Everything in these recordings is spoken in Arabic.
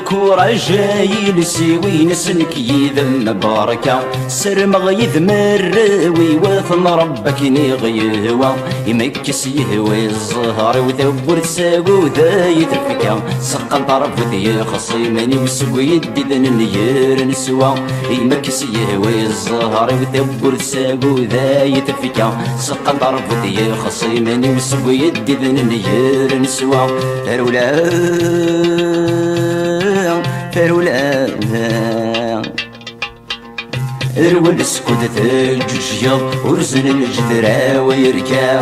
الكورة جاي لسيوي نسنك يذم بركة سر مغيث مروي وثن ربك نغيهوا يمكس يهوي الزهر وثبور تساقو ذا يترفكا سقن طرف ذي خصيمني وسقو يدي ذن نير نسوا يمكس يهوي الزهر وثبور تساقو ذا يترفكا سقن طرف ذي خصيمني وسقو يدي ذن نير نسوا فرولا رول سكوت الجوجيا ورزن الجدرا ويركا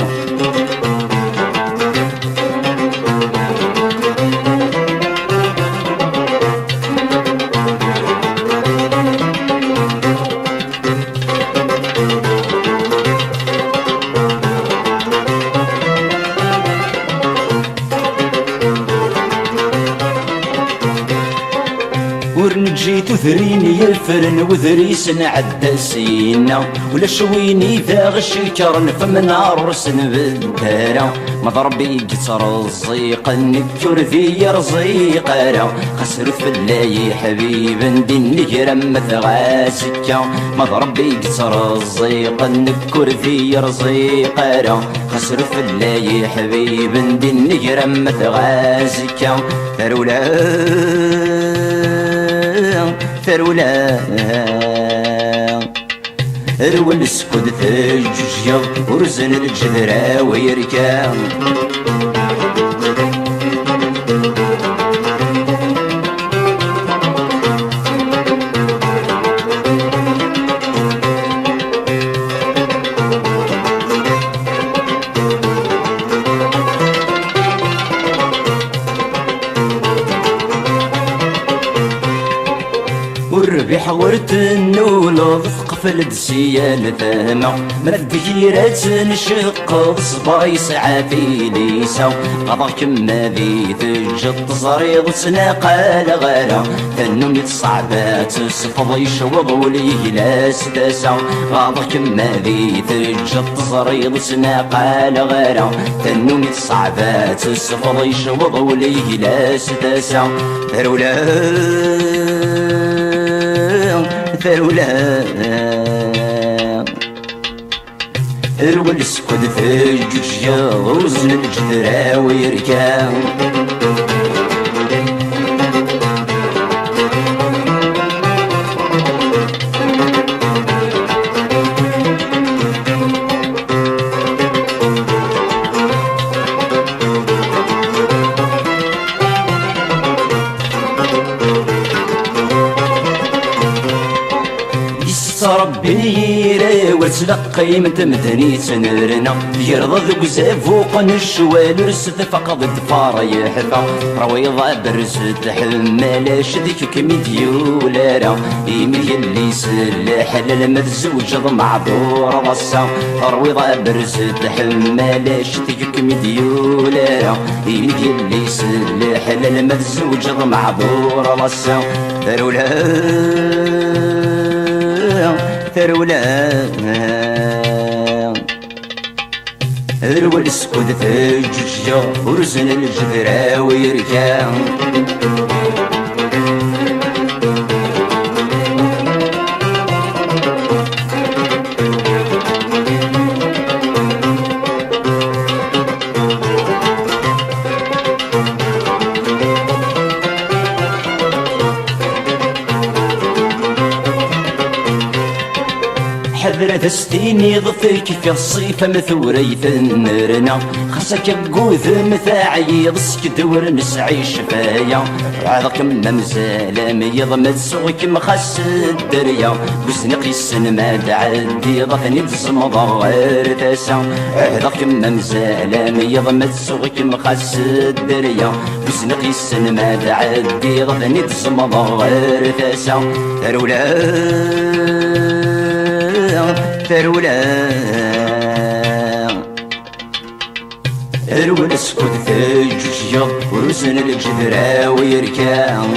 ورنجيت وثريني الفرن وذريس نعدى سينا ولا شويني ذا غشي كرن فمن عرسن بالدارة مضربي قصر الزيق النكر ذي رزيقارة خسرت في اللاي حبيب ندي النجرم مثغاسكا مضربي قصر الزيق النكر ذي رزيقارة خسرت في اللاي حبيب ندي النجرم مثغاسكا فرولا رول سكود الجوجيا ورزن الجذرا ويركا والربيح ورت النول ضفق الدسيال ثما مذكيرات نشق صباي سعافي ليسا غضا كما ذي تجد صريض سناقال غالا ثنون الصعبات سفض يشوض وليه لا ستاسا غضا كما ذي تجد صريض سناقال غالا ثنون الصعبات سفض يشوض وليه لا ستاسا فرولا رول سكود في الجوجيا ورزن الجدرا ويركا ربي يري وتلقي من تمدني تنرنا يرضى ذوك زافوق نشوال رسد فقد دفار يحفا رويضة برسد حمالاش ذيك كميديولارا يمي اللي سلاح للمتزوج معذور ضصا رويضة برسد حمالاش ذيك كميديولارا يمي اللي سلاح للمتزوج معذور ضصا فرولا رول سكود في الجوجيا ورزن الجذرا ويركا حذرة ستيني ضفيك في الصيفة مثوري ثنرنا خاصك قوث مثاعي ضسك دور نسعي شفايا عاذق ممزالة ميض متسوك مخاس الدريا بسنقي السن ما تعدي ضفني تصمض غير تاسا عاذق ممزالة ميض متسوك مخاس الدريا بسنقي السن ما تعدي ضفني تصمض غير تاسا فرولا هرول اسكت ثجوج ورسن الجذرة ويركان